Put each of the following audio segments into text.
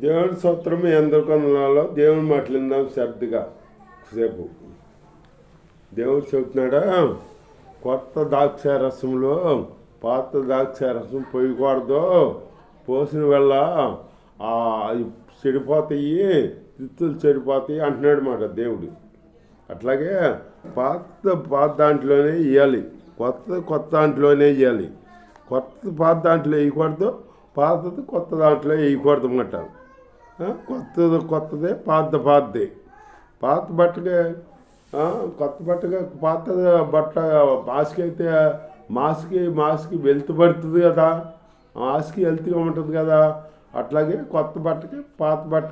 దేవుని స్తోత్రం మీ అందరి కొందనాలో దేవుని మాట్లాడిందాం శ్రద్ధగా సేపు. దేవుడు చెబుతున్నాడా, కొత్త ద్రాక్ష రసంలో పాత ద్రాక్ష రసం పోయకూడదు, పోసిన వల్ల చెడిపోతాయి, తిత్తులు చెడిపోతాయి అంటున్నాడు మాట దేవుడు. అట్లాగే పాత దాంట్లోనే ఇవ్వాలి, కొత్త దాంట్లోనే ఇవ్వాలి. పాత దాంట్లో వేయకూడదు, పాతది కొత్త దాంట్లో వేయకూడదు అన్నమాట. కొత్తదే పాతదే. పాత బట్టగా కొత్త బట్టగా పాత బట్ట మాస్కి మాస్కి వెల్త్ పడుతుంది కదా, మాస్కి హెల్త్గా ఉంటుంది కదా. అట్లాగే కొత్త బట్టకి పాత బట్ట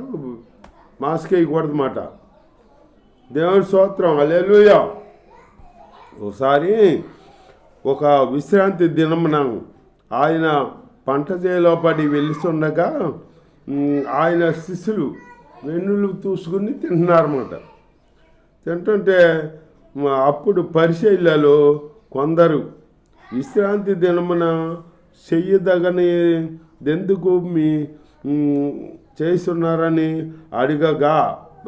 మాస్క్ వేయకూడదు అన్నమాట. దేవుని స్తోత్రం, హల్లెలూయా. ఒకసారి ఒక విశ్రాంతి దినమున ఆయన పంట చేలో పడి వెళ్తుండగా ఆయన శిష్యులు వెన్నులు చూసుకుని తింటున్నారన్నమాట. తింటుంటే అప్పుడు పరిచర్యలలో కొందరు విశ్రాంతి దినమున చెయ్యదగని ఎందుకు మీ చేస్తున్నారని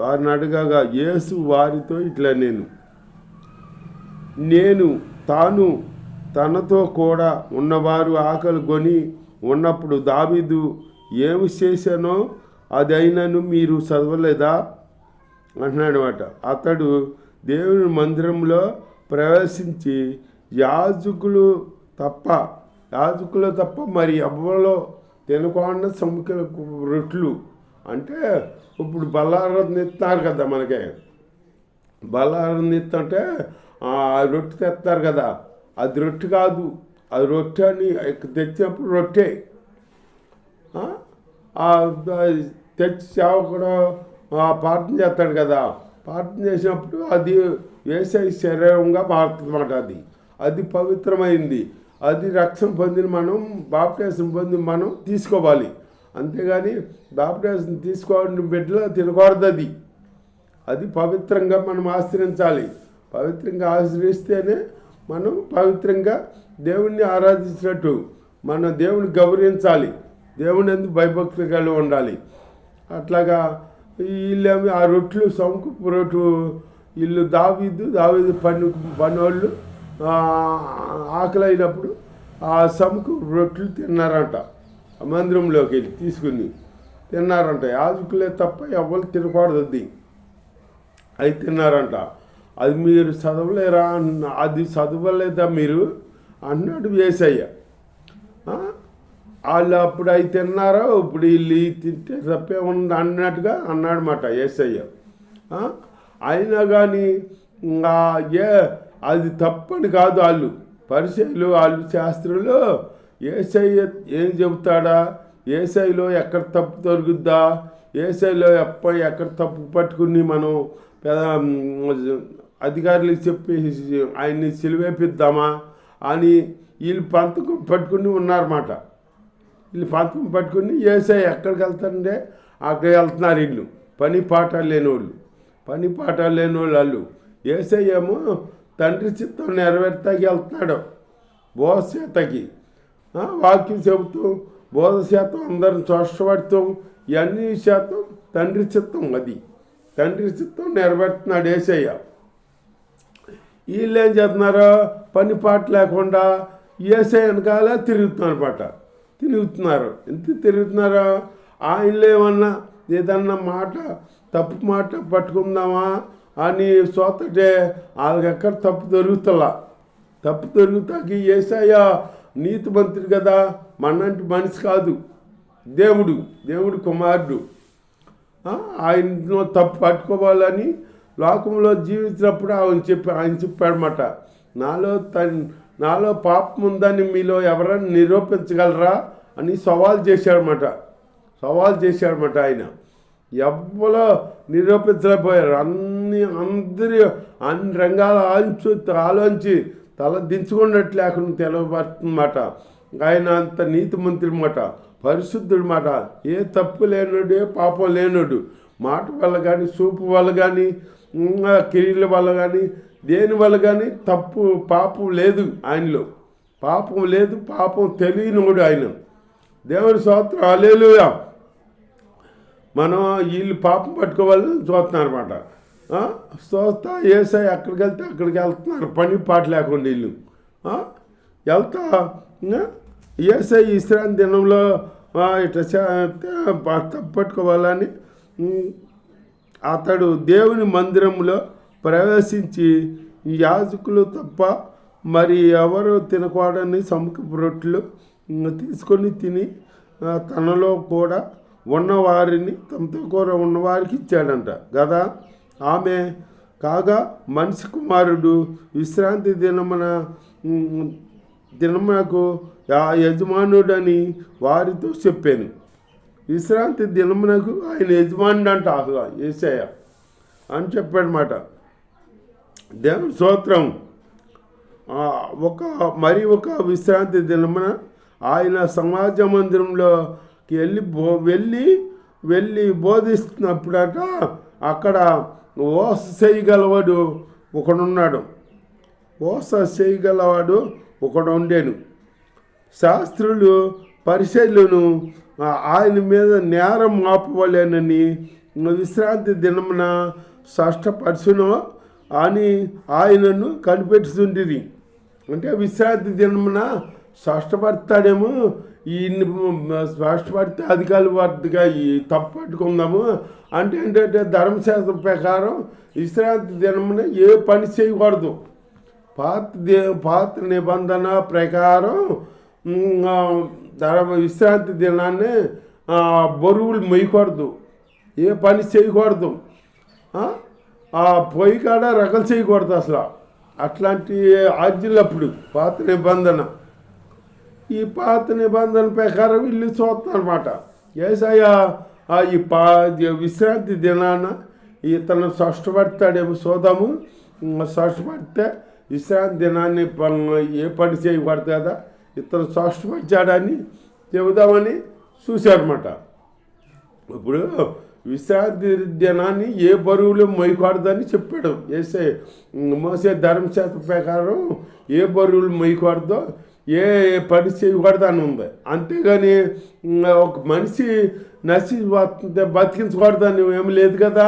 వారిని అడగగా యేసు వారితో ఇట్లా నేను తాను తనతో కూడా ఉన్నవారు ఆకలి కొని ఉన్నప్పుడు దావీదు ఏమి చేశానో అదైనను మీరు చదవలేదా అంటున్నాడు అన్నమాట. అతడు దేవుని మందిరంలో ప్రవేశించి యాజకులు తప్ప మరి ఎవ్వలో తినకుండా సముఖ రొట్లు, అంటే ఇప్పుడు బల్లారం ఇస్తారు కదా, మనకి బల్లారం ఇస్తుంటే రొట్టె తెస్తారు కదా, అది రొట్టె కాదు, అది రొట్టె అని తెచ్చినప్పుడు రొట్టె తెచ్చి సేవకుడు ప్రార్థన చేస్తాడు కదా, ప్రార్థన చేసినప్పుడు అది యేసయ్య శరీరంగా మారుతుందన్నమాట. అది పవిత్రమైంది, అది రక్షణ పొందిన మనం, బాప్టిజం పొందిన మనం తీసుకోవాలి. అంతేగాని బాప్టిజం తీసుకోవాలని బిడ్డలో తినకూడదు. అది పవిత్రంగా మనం ఆశ్రయించాలి. పవిత్రంగా ఆశ్రయిస్తేనే మనం పవిత్రంగా దేవుణ్ణి ఆరాధించినట్టు, మన దేవుని గౌరవించాలి, దేవుని ఎందుకు భయభక్తులు కలిగి ఉండాలి. అట్లాగా వీళ్ళేమి ఆ రొట్లు సముఖపు రొట్టు వీళ్ళు దావీదు పనోళ్ళు ఆకలి అయినప్పుడు ఆ సముఖ రొట్లు తిన్నారంట. మందిరంలోకి వెళ్ళి తీసుకుని తిన్నారంట. యాజకులే తప్ప ఎవరు తినకూడదు, అది తిన్నారంట. అది మీరు చదవలేరా, అది చదవలేదా మీరు అన్నాడు యేసయ్య. వాళ్ళు అప్పుడు అవి తిన్నారో ఇప్పుడు వీళ్ళు తింటే తప్పే ఉంది అన్నట్టుగా అన్నాడన్నమాట యేసయ్య. అయినా కానీ అది తప్పని కాదు, వాళ్ళు పరిచయులు వాళ్ళు శాస్త్రులు యేసయ్య ఏం చెబుతాడా, యేసయ్యలో ఎక్కడ తప్పు దొరుకుద్దా, యేసయ్యలో ఎక్కడ తప్పు పట్టుకుని మనం అధికారులకు చెప్పి ఆయన్ని సిలువేపిద్దామా అని వీళ్ళు పంతకం పట్టుకుని ఉన్నారన్నమాట. వీళ్ళు పంతకం పట్టుకుని యేసయ్య ఎక్కడికి వెళ్తారంటే అక్కడికి వెళ్తున్నారు. వీళ్ళు పని పాఠాలు లేని వాళ్ళు. యేసయ్య ఏమో తండ్రి చిత్తం నెరవేర్తాకి వెళ్తున్నాడు, బోధ శాతకి వాక్యం చెబుతూ బోధ శాతం అందరిని చోష్టపడుతాం, ఇవన్నీ శాతం తండ్రి చిత్తం. అది తండ్రి చిత్తం నెరవేరుతున్నాడు యేసయ్య. వీళ్ళు ఏం చేస్తున్నారో పని పాట లేకుండా యేసయ్య వెనకాల తిరుగుతున్నారు. ఎంత తిరుగుతున్నారో ఆయనలో ఏదన్నా తప్పు మాట పట్టుకుందామా అని సోతటే వాళ్ళకి ఎక్కడ తప్పు దొరుకుతాకి యేసయ్య నీతిమంతుడు కదా, మనంటి మనిషి కాదు, దేవుడు కుమారుడు. ఆయనలో తప్పు పట్టుకోవాలని లోకంలో జీవించినప్పుడు ఆయన చెప్పాడన్నమాట, నాలో పాపం ఉందని మీలో ఎవరైనా నిరూపించగలరా అని సవాల్ చేశాడన్నమాట. ఆయన ఎవ్వరో నిరూపించలేకపోయారు. అన్ని రంగాల ఆలోచించి తల దించుకున్నట్టు లేకుండా తెలవబడుతుందన్నమాట. ఆయన అంత నీతిమంతుడు మాట, పరిశుద్ధుడు మాట, ఏ తప్పు లేనోడు, ఏ పాపం లేనోడు. మాట వల్ల కానీ, చూపు వల్ల కానీ, కిరీల వల్ల కానీ, దేని వల్ల కానీ పాపం లేదు ఆయనలో. పాపం తెలియనోడు ఆయన. దేవుని స్తోత్రం, హల్లెలూయా. మనం వీళ్ళు పాపం పట్టుకోవాలని చూస్తున్నారు అనమాట. చూస్తా ఏసై ఎక్కడికి వెళ్తే అక్కడికి వెళ్తున్నారు, పని పాట లేకుండా వీళ్ళు వెళ్తా. ఏసై విశ్రాంతి దినంలో ఇట్లా పట్టుకోవాలని అతడు దేవుని మందిరంలో ప్రవేశించి యాజకులు తప్ప మరి ఎవరు తినకూడని సముఖపు రొట్టెలు తీసుకొని తిని తనలో కూడా ఉన్నవారిని తమతో కూడా ఉన్నవారికి ఇచ్చాడంట కదా. ఆమె కాగా మనిషి కుమారుడు విశ్రాంతి దినమునకు యజమానుడని వారితో చెప్పాను. విశ్రాంతి దినమునకు ఆయన యజమానుడు అంట యేసయ్య అని చెప్పాడనమాట. దేవుని స్తోత్రం. ఒక విశ్రాంతి దినమున ఆయన సమాజ మందిరంలోకి వెళ్ళి బోధిస్తున్నప్పుడట అక్కడ ఓస చేయగలవాడు ఒకడున్నాడు. ఓస చేయగలవాడు ఒకడు ఉండేను. శాస్త్రులు పరిశీలను ఆయన మీద నేరం మాపవలేనని విశ్రాంతి దినమున షష్ఠపరచును అని ఆయనను కనిపెట్టుతుంటిరి. అంటే విశ్రాంతి దినమున షష్ఠపడతాడేమో, ఈ షష్ఠపడితే అధికారుల వారిగా ఈ తప్పు పట్టుకుందాము అంటే ఏంటంటే ధర్మశాస్త్రం ప్రకారం విశ్రాంతి దినమున ఏ పని చేయకూడదు. పాత నిబంధన ప్రకారం విశ్రాంతి దినాన్ని బరువులు మొయ్యకూడదు, ఏ పని చేయకూడదు, పొయ్యి కాడ రకలు చేయకూడదు అసలు. అట్లాంటి ఆజ్ఞలు అప్పుడు పాత నిబంధన. ఈ పాత నిబంధన ప్రకారం వీళ్ళు చూస్తారన్నమాట. యేసయ్య ఈ విశ్రాంతి దినాన ఇతను షష్ఠపడతాడేమో చూద్దాము, షష్ఠపడితే విశ్రాంతి దినాన్ని ఏ పని చేయకూడదు కదా, ఇతను షష్ఠపరిచాడని చెబుదామని చూశారన్నమాట. ఇప్పుడు విశ్రాంతి దినాన్ని ఏ బరువులు మొయ్యకూడదని చెప్పాడు యేసయ్య. మోసే ధర్మశాస్త్ర ప్రకారం ఏ బరువులు మొయ్యకూడదో, ఏ పని చేయకూడదు అని ఉంది. అంతేగాని ఒక మనిషి నశించిపోతుంటే బతికించకూడదని ఏమి లేదు కదా,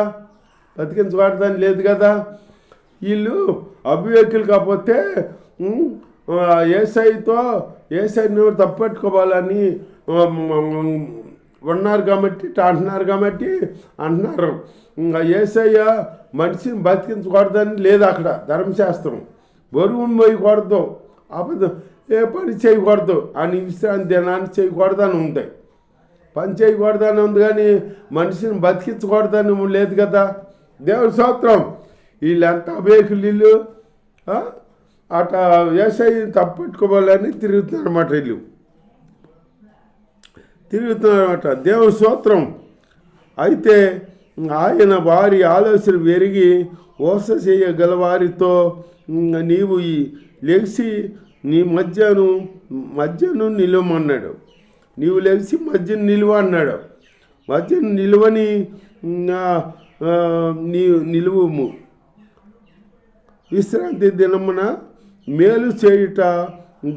బతికించకూడదని లేదు కదా. వీళ్ళు అవివేకులు కాకపోతే ఏసైను తప్పట్టుకోవాలని ఉన్నారు కాబట్టి అంటున్నారు. యేసయ్య మనిషిని బతికించకూడదని లేదు అక్కడ ధర్మశాస్త్రం. బరువును మోయకూడదు, అబద్ధం ఏ పని చేయకూడదు అని విశ్రాంతి దినాన్ని చేయకూడదని ఉంటాయి. పని చేయకూడదని ఉంది కానీ మనిషిని బతికించకూడదని లేదు కదా. దేవుని స్తోత్రం. వీళ్ళంతా అవేకులు వీళ్ళు అట యేసయ్యని తప్పట్టుకోవాలని తిరుగుతున్నారన్నమాట. వీళ్ళు తిరుగుతున్నారన్నమాట. దేవుని స్తోత్రం. అయితే ఆయన వారి ఆలోచన పెరిగి ఓస చేయగల వారితో నీవు లెగిసి నీ మధ్యను నిలువమన్నాడు. నీవు లెగిసి మధ్యను నిలువ అన్నాడు. మధ్యను నిలువని నిలువుము. విశ్రాంతి దినమున మేలు చేయుట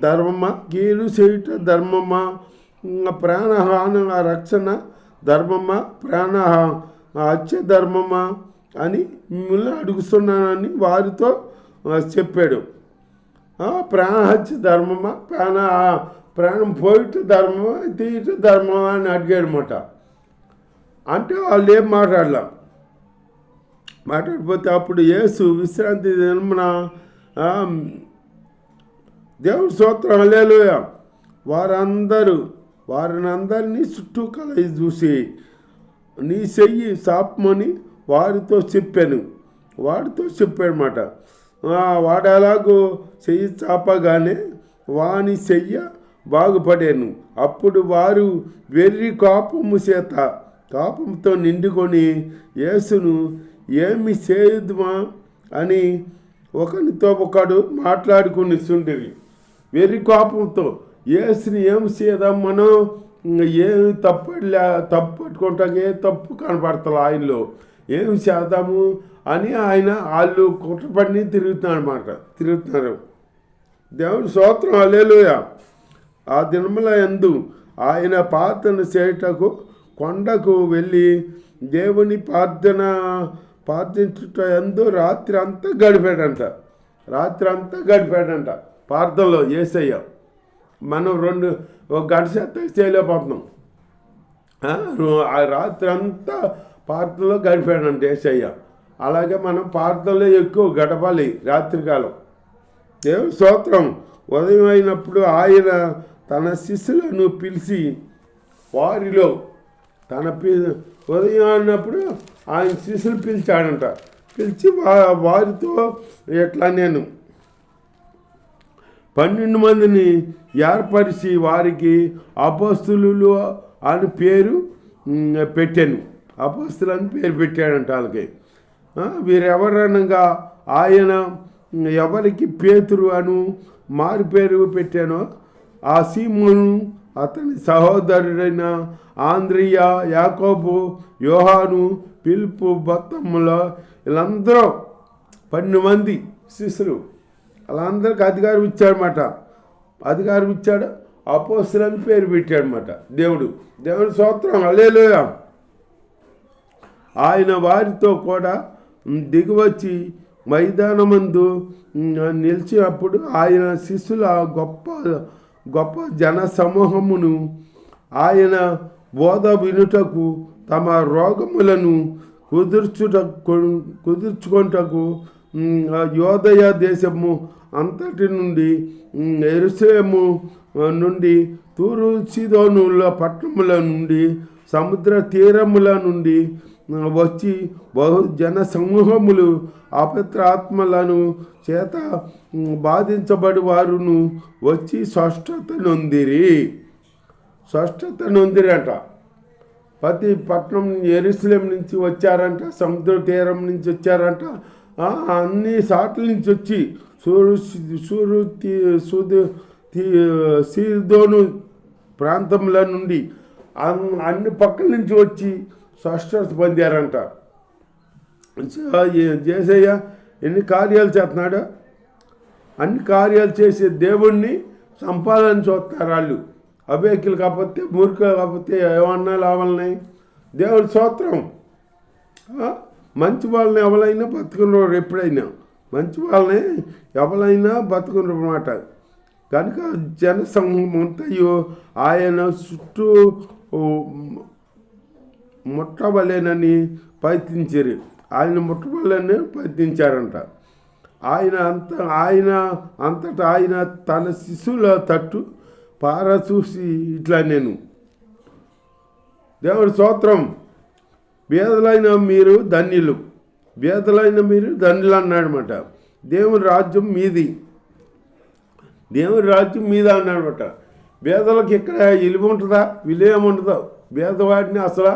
ధర్మమా, కీలు చేయుట ధర్మమా, ప్రాణహాన రక్షణ ధర్మమా, హత్య ధర్మమా అని మిమ్మల్ని అడుగుతున్నానని వారితో చెప్పాడు. ప్రాణహత్య ధర్మమా, ప్రాణం పోయిట ధర్మమా, తీయట ధర్మమా అని అడిగాడనమాట. అంటే వాళ్ళు ఏం మాట్లాడిపోతే అప్పుడు యేసు విశ్రాంతి దినమున దేవుని స్తోత్రం హల్లెలూయా వారినందరినీ చుట్టూ కలయి చూసి నీ చెయ్యి చాపమని వాడితో చెప్పాడనమాట. వాడు ఎలాగో చెయ్యి చాపగానే వాని చెయ్య బాగుపడాను. అప్పుడు వారు వెర్రి కోపంతో నిండుకొని యేసును ఏమి చేయుదుమా అని ఒకరితో ఒకడు మాట్లాడుకునిస్తుండేవి. వెర్రి కోపంతో యేసుని ఏమి చేద్దాం, మనం ఏమి తప్పట్టుకుంటాకే తప్పు కనపడతారు ఆయనలో, ఏమి చేద్దాము అని వాళ్ళు కుట్రపడిని తిరుగుతున్నారు. దేవుని స్తోత్రం హల్లెలూయా. ఆ దినముల యందు ఆయన పాతను చేయుటకు కొండకు వెళ్ళి దేవుని ప్రార్థించుట యందు రాత్రి అంతా గడిపాడంట ప్రార్థనలో. యేసయ్య మనం ఒక గంట శాతం చేయలేకపోతున్నాం. ఆ రాత్రి అంతా ప్రార్థనలో గడిపాడంట యేసయ్య. అలాగే మనం ప్రార్థనలో ఎక్కువ గడపాలి రాత్రికాలం. దేవుని స్తోత్రం. ఉదయం అయినప్పుడు ఆయన తన శిష్యులను పిలిచి వారిలో ఉదయం అయినప్పుడు ఆయన శిష్యులు పిలిచాడంట. పిలిచి వారితో ఎట్లా నేను 12 మందిని ఏర్పరిచి వారికి అపోస్తలులు అని పేరు పెట్టాను. అపోస్తలు అని పేరు పెట్టాడంట వాళ్ళకి. వీరెవరనగా ఆయన ఎవరికి పేతురు అను మారు పేరు పెట్టానో ఆ సీమోను, అతని సహోదరుడైన ఆంద్రియ, యాకోబు, యోహాను, పిలుపు, బత్తముల, వీళ్ళందరూ 12 మంది శిష్యులు. వాళ్ళందరికీ అధికారం ఇచ్చాడు. అపోస్తలుని పేరు పెట్టాడనమాట దేవుని స్తోత్రం. హల్లెలూయా. ఆయన వారితో కూడా దిగివచ్చి మైదానమందు నిలిచినప్పుడు ఆయన శిష్యుల గొప్ప జన సమూహమును ఆయన బోధ వినుటకు తమ రోగములను కుదుర్చుకొనుటకు యోదయ దేశము అంతటి నుండి యెరూషలేము నుండి తూరు సీదోనుల పట్టణముల నుండి సముద్ర తీరముల నుండి వచ్చి బహుజన సమూహములు అపవిత్ర ఆత్మలను చేత బాధించబడి వారును వచ్చి స్వస్థత నొందిరంట. ప్రతి పట్టణం యెరూషలేం నుంచి వచ్చారంట, సముద్ర తీరం నుంచి వచ్చారంట, అన్ని సాట్ల నుంచి వచ్చి సీదోను ప్రాంతముల నుండి అన్ని పక్కల నుంచి వచ్చి స్వస్థత పొందారంట. యేసయ్య ఎన్ని కార్యాలు చేస్తున్నాడో అన్ని కార్యాలు చేసే దేవుణ్ణి సంపాదన చూస్తారు వాళ్ళు. అబేకులు కాకపోతే, మూర్ఖులు కాకపోతే ఏమన్నా లాభాలున్నాయి? దేవుడి స్తోత్రం. మంచి వాళ్ళని ఎవరైనా బతుకున్నారు. ఎప్పుడైనా మంచి వాళ్ళని ఎవరైనా బతుకున్నారు అన్నమాట. కనుక జన సమూహం అంతయో ఆయన చుట్టూ ముట్టవలేనని ప్రయత్నించారు. ప్రయత్నించారంట. ఆయన అంతటా ఆయన తన శిశువుల తట్టు పారచూసి ఇట్లా నేను దేవుడి స్తోత్రం. బేదలైన మీరు ధన్యులు అన్నాడనమాట. దేవుని రాజ్యం మీది అన్నాడనమాట. బేదలకు ఇక్కడ విలువ ఉంటుందా? విలువ ఉండదు. బేదవాడిని అసలు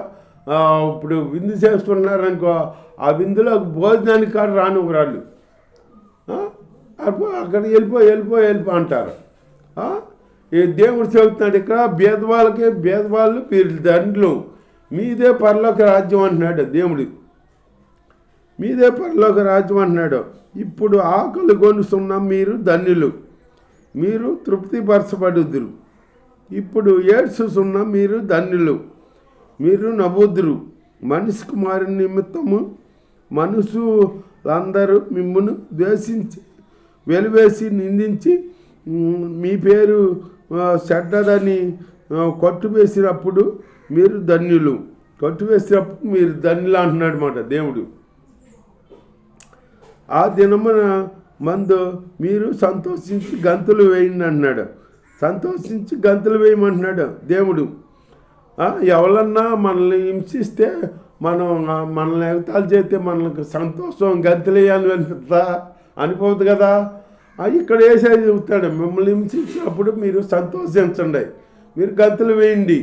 ఇప్పుడు విందు చేస్తున్నారనుకో, ఆ విందులో భోజనానికి కాదు రానివ్వరాళ్ళు. అక్కడ వెళ్ళిపో అంటారు. ఈ దేవుడు చెబుతున్నాడు ఇక్కడ భేదవాళ్ళు మీరు దండ్లు, మీదే పరలోక రాజ్యం అంటున్నాడు దేవుడు. మీదే పరలోక రాజ్యం అంటున్నాడు. ఇప్పుడు ఆకలి కొనుస్తున్న మీరు ధన్యులు, మీరు తృప్తిపరచబడుదురు. ఇప్పుడు ఏడ్చుతున్న మీరు ధన్యులు, మీరు నవ్వుదురు. మనిషి కుమారు నిమిత్తము మనుషులందరూ మిమ్మును ద్వేషించి వెలివేసి నిందించి మీ పేరు చెడ్డదని కొట్టువేసినప్పుడు మీరు ధన్యులు అంటున్నాడు అన్నమాట దేవుడు. ఆ దినమున మందు మీరు సంతోషించి గంతులు వేయండి అంటున్నాడు. సంతోషించి గంతులు వేయమంటున్నాడు దేవుడు. ఎవరన్నా మనల్ని హింసిస్తే మనల్ని ఎగతాలు చేస్తే మనకు సంతోషం గంతులు వేయాలని అనిపోదు కదా. ఇక్కడ వేసేది చెబుతాడు, మిమ్మల్ని హింసించినప్పుడు మీరు సంతోషించండి, మీరు గంతులు వేయండి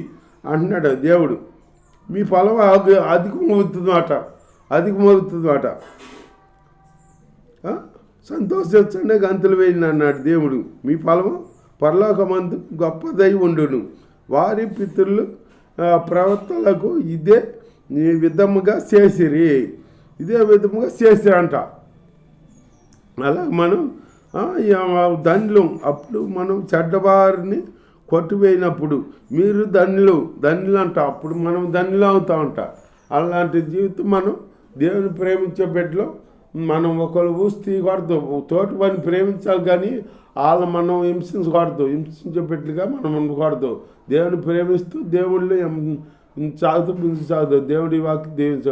అంటున్నాడు దేవుడు. మీ ఫలం అధికమవుతుందన్నమాట. సంతోషించండి, గంతులు వేయండి అన్నాడు దేవుడు. మీ ఫలము పరలోకమందు గొప్పదై ఉండును. వారి పితరులు ప్రవక్తలకు ఇదే విధముగా చేసిరంట. అలా మనం దండ్లు అప్పుడు మనం చెడ్డవారిని కొట్టివేయినప్పుడు మీరు ధన్యులు అంట, అప్పుడు మనం ధన్యులు అవుతా ఉంటా. అలాంటి జీవితం మనం దేవుని ప్రేమించే బిడ్డలో మనం ఒకరు ఊసి తీయకూడదు. తోటి వారిని ప్రేమించాలి కానీ వాళ్ళని మనం హింసించే బిడ్డలుగా మనం ఉండకూడదు. దేవుని ప్రేమిస్తూ దేవుళ్ళు సాగుతూ ముందు సాగుతూ దేవుడి వాకి దేవుని